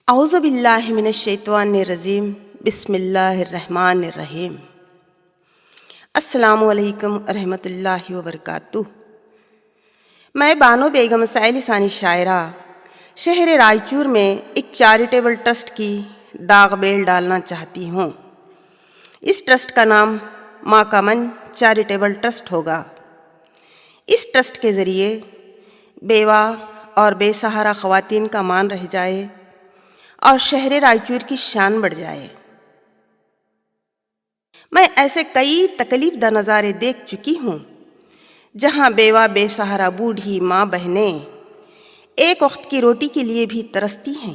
اعوذ باللہ من الشیطان الرجیم بسم اللہ الرحمن الرحیم۔ السلام علیکم ورحمۃ اللہ وبرکاتہ۔ میں بانو بیگم سائل ثانی شاعرہ شہر رائچور میں ایک چیریٹیبل ٹرسٹ کی داغ بیل ڈالنا چاہتی ہوں۔ اس ٹرسٹ کا نام ماں کا من چیریٹیبل ٹرسٹ ہوگا۔ اس ٹرسٹ کے ذریعے بیوہ اور بے سہارا خواتین کا مان رہ جائے اور شہر رائچور کی شان بڑھ جائے۔ میں ایسے کئی تکلیف دہ نظارے دیکھ چکی ہوں جہاں بیوہ بے سہارا بوڑھی ماں بہنیں ایک وقت کی روٹی کے لیے بھی ترستی ہیں،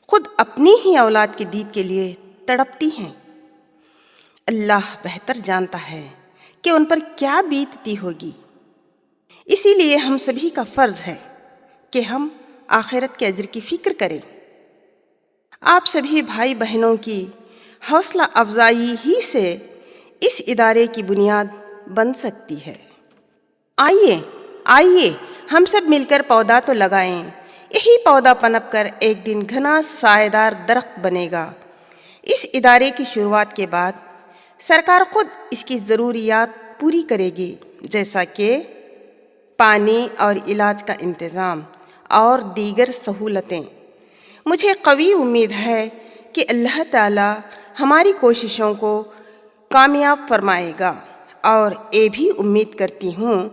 خود اپنی ہی اولاد کی دید کے لیے تڑپتی ہیں۔ اللہ بہتر جانتا ہے کہ ان پر کیا بیتتی ہوگی۔ اسی لیے ہم سبھی کا فرض ہے کہ ہم آخرت کے اجر کی فکر کریں۔ آپ سبھی بھائی بہنوں کی حوصلہ افزائی ہی سے اس ادارے کی بنیاد بن سکتی ہے۔ آئیے ہم سب مل کر پودا تو لگائیں، یہی پودا پنپ کر ایک دن گھنا سایہ دار درخت بنے گا۔ اس ادارے کی شروعات کے بعد سرکار خود اس کی ضروریات پوری کرے گی، جیسا کہ پانی اور علاج کا انتظام اور دیگر سہولتیں۔ مجھے قوی امید ہے کہ اللہ تعالی ہماری کوششوں کو کامیاب فرمائے گا، اور یہ بھی امید کرتی ہوں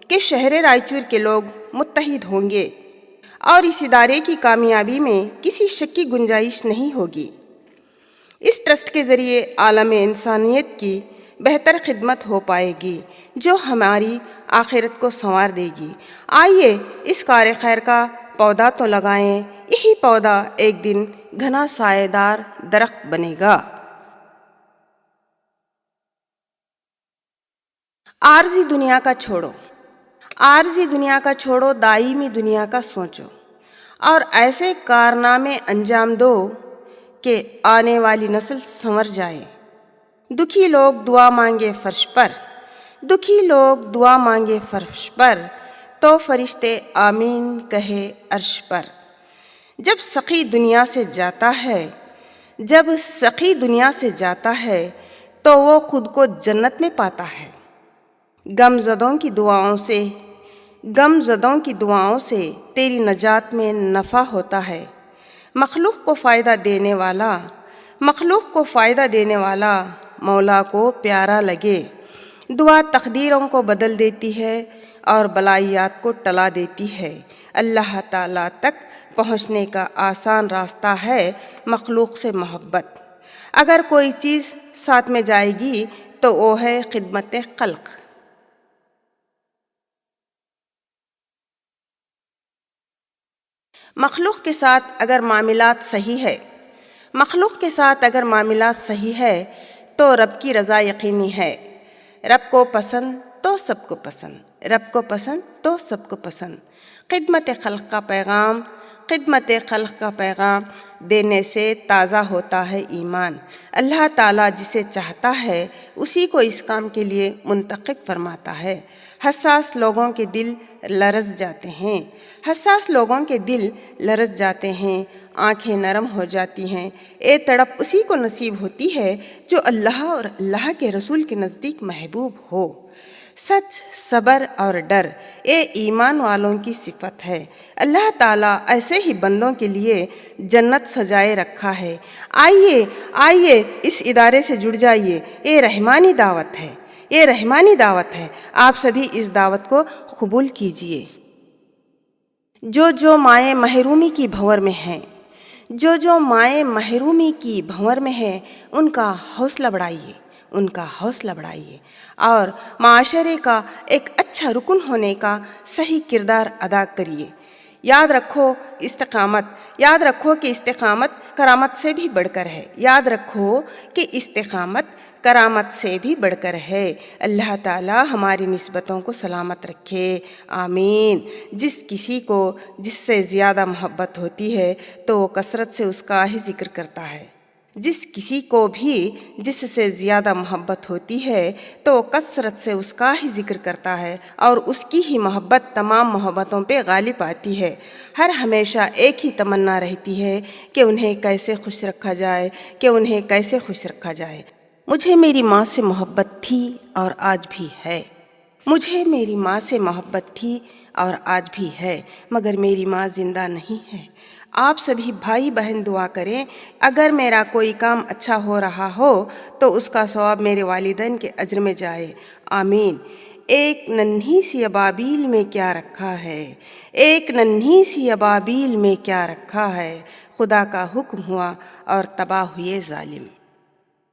کہ شہر رائچور کے لوگ متحد ہوں گے اور اس ادارے کی کامیابی میں کسی شک کی گنجائش نہیں ہوگی۔ اس ٹرسٹ کے ذریعے عالم انسانیت کی بہتر خدمت ہو پائے گی جو ہماری آخرت کو سنوار دے گی۔ آئیے اس کار خیر کا پودا تو لگائیں، یہی پودا ایک دن گھنا سایہ دار درخت بنے گا۔ عارضی دنیا کا چھوڑو، عارضی دنیا کا چھوڑو، دائمی دنیا کا سوچو اور ایسے کارنامے انجام دو کہ آنے والی نسل سنور جائے۔ دکھی لوگ دعا مانگے فرش پر، دکھی لوگ دعا مانگے فرش پر، تو فرشتے آمین کہے عرش پر۔ جب سخی دنیا سے جاتا ہے، جب سخی دنیا سے جاتا ہے تو وہ خود کو جنت میں پاتا ہے۔ غم زدوں کی دعاؤں سے، غم زدوں کی دعاؤں سے تیری نجات میں نفع ہوتا ہے۔ مخلوق کو فائدہ دینے والا، مخلوق کو فائدہ دینے والا مولا کو پیارا لگے۔ دعا تقدیروں کو بدل دیتی ہے اور بلائیات کو ٹلا دیتی ہے۔ اللہ تعالیٰ تک پہنچنے کا آسان راستہ ہے مخلوق سے محبت۔ اگر کوئی چیز ساتھ میں جائے گی تو وہ ہے خدمت خلق۔ مخلوق کے ساتھ اگر معاملات صحیح ہے، مخلوق کے ساتھ اگر معاملات صحیح ہے تو رب کی رضا یقینی ہے۔ رب کو پسند تو سب کو پسند، رب کو پسند تو سب کو پسند۔ خدمت خلق کا پیغام، خدمت خلق کا پیغام دینے سے تازہ ہوتا ہے ایمان۔ اللہ تعالیٰ جسے چاہتا ہے اسی کو اس کام کے لیے منتخب فرماتا ہے۔ حساس لوگوں کے دل لرز جاتے ہیں، حساس لوگوں کے دل لرز جاتے ہیں، آنکھیں نرم ہو جاتی ہیں۔ اے تڑپ اسی کو نصیب ہوتی ہے جو اللہ اور اللہ کے رسول کے نزدیک محبوب ہو۔ سچ، صبر اور ڈر یہ ایمان والوں کی صفت ہے۔ اللہ تعالیٰ ایسے ہی بندوں کے لیے جنت سجائے رکھا ہے۔ آئیے اس ادارے سے جڑ جائیے، یہ رحمانی دعوت ہے، یہ رحمانی دعوت ہے۔ آپ سبھی اس دعوت کو قبول کیجیے۔ جو مائیں محرومی کی بھنور میں ہیں، جو مائیں محرومی کی بھنور میں ہیں، ان کا حوصلہ بڑھائیے، ان کا حوصلہ بڑھائیے اور معاشرے کا ایک اچھا رکن ہونے کا صحیح کردار ادا کریے۔ یاد رکھو کہ استقامت کرامت سے بھی بڑھ کر ہے۔ یاد رکھو کہ استقامت کرامت سے بھی بڑھ کر ہے۔ اللہ تعالی ہماری نسبتوں کو سلامت رکھے، آمین۔ جس کسی کو جس سے زیادہ محبت ہوتی ہے تو وہ کثرت سے اس کا ہی ذکر کرتا ہے، جس کسی کو بھی جس سے زیادہ محبت ہوتی ہے تو کثرت سے اس کا ہی ذکر کرتا ہے اور اس کی ہی محبت تمام محبتوں پہ غالب آتی ہے۔ ہر ہمیشہ ایک ہی تمنا رہتی ہے کہ انہیں کیسے خوش رکھا جائے، کہ انہیں کیسے خوش رکھا جائے۔ مجھے میری ماں سے محبت تھی اور آج بھی ہے، مجھے میری ماں سے محبت تھی اور آج بھی ہے، مگر میری ماں زندہ نہیں ہے۔ آپ سبھی بھائی بہن دعا کریں، اگر میرا کوئی کام اچھا ہو رہا ہو تو اس کا ثواب میرے والدین کے اجر میں جائے، آمین۔ ایک ننھی سی ابابیل میں کیا رکھا ہے، ایک ننھی سی ابابیل میں کیا رکھا ہے، خدا کا حکم ہوا اور تباہ ہوئے ظالم۔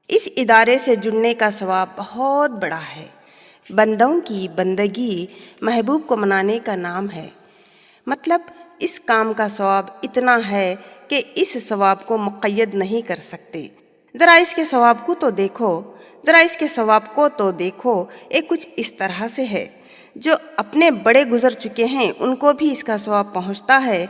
اس ادارے سے جڑنے کا ثواب بہت بڑا ہے۔ بندوں کی بندگی محبوب کو منانے کا نام ہے، مطلب اس کام کا ثواب اتنا ہے کہ اس ثواب کو مقید نہیں کر سکتے۔ ذرا اس کے ثواب کو تو دیکھو، ذرا اس کے ثواب کو تو دیکھو۔ یہ کچھ اس طرح سے ہے، جو اپنے بڑے گزر چکے ہیں ان کو بھی اس کا ثواب پہنچتا ہے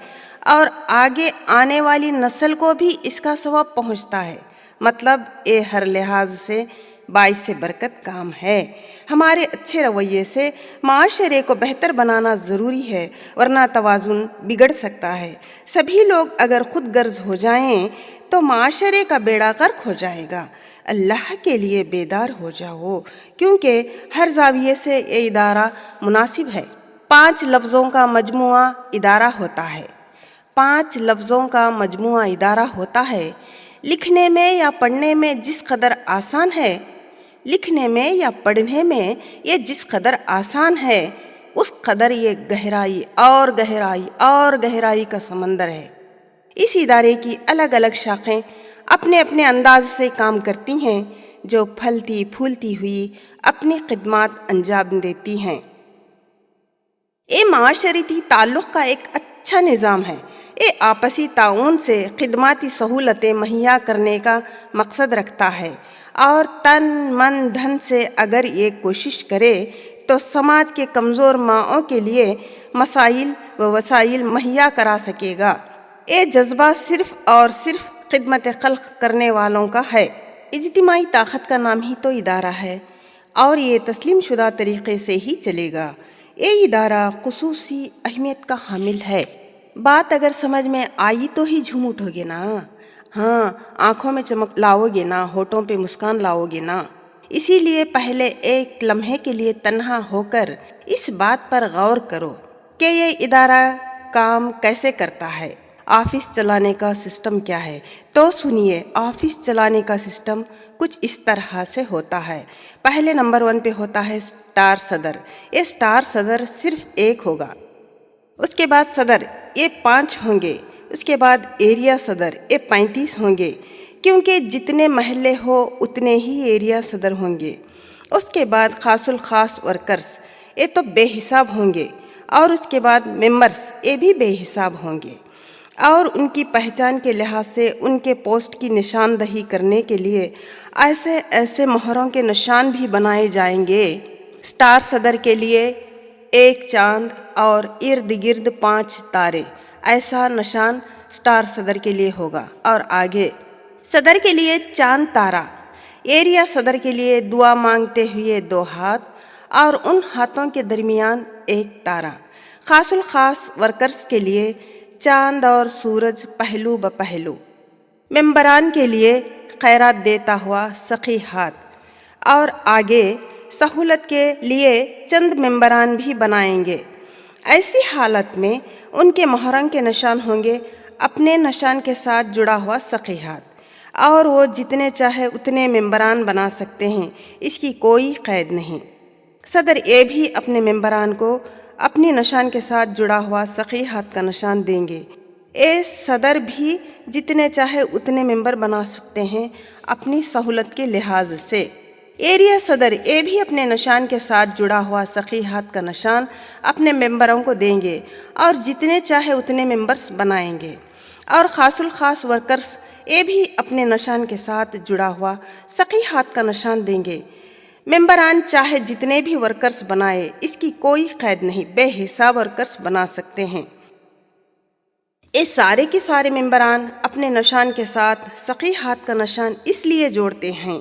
اور آگے آنے والی نسل کو بھی اس کا ثواب پہنچتا ہے، مطلب یہ ہر لحاظ سے باعث سے برکت کام ہے۔ ہمارے اچھے رویے سے معاشرے کو بہتر بنانا ضروری ہے، ورنہ توازن بگڑ سکتا ہے۔ سبھی لوگ اگر خود غرض ہو جائیں تو معاشرے کا بیڑا غرق ہو جائے گا۔ اللہ کے لیے بیدار ہو جاؤ، کیونکہ ہر زاویے سے یہ ادارہ مناسب ہے۔ 5 لفظوں کا مجموعہ ادارہ ہوتا ہے، 5 لفظوں کا مجموعہ ادارہ ہوتا ہے۔ لکھنے میں یا پڑھنے میں جس قدر آسان ہے، لکھنے میں یا پڑھنے میں یہ جس قدر آسان ہے، اس قدر یہ گہرائی اور گہرائی اور گہرائی کا سمندر ہے۔ اس ادارے کی الگ الگ شاخیں اپنے اپنے انداز سے کام کرتی ہیں، جو پھلتی پھولتی ہوئی اپنی خدمات انجام دیتی ہیں۔ یہ معاشرتی تعلق کا ایک اچھا نظام ہے۔ یہ آپسی تعاون سے خدماتی سہولتیں مہیا کرنے کا مقصد رکھتا ہے، اور تن من دھن سے اگر یہ کوشش کرے تو سماج کے کمزور ماؤں کے لیے مسائل و وسائل مہیا کرا سکے گا۔ یہ جذبہ صرف اور صرف خدمت خلق کرنے والوں کا ہے۔ اجتماعی طاقت کا نام ہی تو ادارہ ہے، اور یہ تسلیم شدہ طریقے سے ہی چلے گا۔ یہ ادارہ خصوصی اہمیت کا حامل ہے۔ بات اگر سمجھ میں آئی تو ہی جھوم اٹھو گے نا، ہاں، آنکھوں میں چمک لاؤ گے نا، ہونٹوں پہ مسکان لاؤ گے نا۔ اسی لیے پہلے ایک لمحے کے لیے تنہا ہو کر اس بات پر غور کرو کہ یہ ادارہ کام کیسے کرتا ہے، آفس چلانے کا سسٹم کیا ہے۔ تو سنیے، آفس چلانے کا سسٹم کچھ اس طرح سے ہوتا ہے۔ پہلے نمبر 1 پہ ہوتا ہے اسٹار صدر۔ یہ اسٹار صدر صرف ایک ہوگا، اس کے بعد صدر یہ 5 ہوں گے، اس کے بعد ایریا صدر یہ 35 ہوں گے، کیونکہ جتنے محلے ہو اتنے ہی ایریا صدر ہوں گے۔ اس کے بعد خاص الخاص ورکرز یہ تو بے حساب ہوں گے، اور اس کے بعد ممبرز یہ بھی بے حساب ہوں گے، اور ان کی پہچان کے لحاظ سے ان کے پوسٹ کی نشاندہی کرنے کے لیے ایسے ایسے مہروں کے نشان بھی بنائے جائیں گے۔ اسٹار صدر کے لیے 1 چاند اور ارد گرد 5 تارے، ایسا نشان اسٹار صدر کے لیے ہوگا۔ اور آگے صدر کے لیے چاند تارا، ایریا صدر کے لیے دعا مانگتے ہوئے 2 ہاتھ اور ان ہاتھوں کے درمیان 1 تارا۔ خاص الخاص ورکرز کے لیے چاند اور سورج پہلو بپہلو۔ ممبران کے لیے خیرات دیتا ہوا سخی ہاتھ، اور آگے سہولت کے لیے چند ممبران بھی بنائیں گے۔ ایسی حالت میں ان کے محرم کے نشان ہوں گے اپنے نشان کے ساتھ جڑا ہوا سخی ہاتھ، اور وہ جتنے چاہے اتنے ممبران بنا سکتے ہیں، اس کی کوئی قید نہیں۔ صدر یہ بھی اپنے ممبران کو اپنی نشان کے ساتھ جڑا ہوا سخی ہاتھ کا نشان دیں گے۔ اے صدر بھی جتنے چاہے اتنے ممبر بنا سکتے ہیں اپنی سہولت کے لحاظ سے۔ ایریا صدر یہ بھی اپنے نشان کے ساتھ جڑا ہوا سخی ہاتھ کا نشان اپنے ممبروں کو دیں گے، اور جتنے چاہے اتنے ممبرس بنائیں گے۔ اور خاص الخاص ورکرز یہ بھی اپنے نشان کے ساتھ جڑا ہوا سخی ہاتھ کا نشان دیں گے۔ ممبران چاہے جتنے بھی ورکرز بنائے، اس کی کوئی قید نہیں، بے حساب ورکرز بنا سکتے ہیں۔ یہ سارے کے سارے ممبران اپنے نشان کے ساتھ سقی ہاتھ کا نشان اس لیے جوڑتے ہیں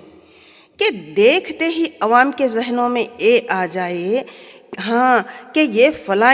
کہ دیکھتے ہی عوام کے ذہنوں میں یہ آ جائے ہاں کہ یہ فلاں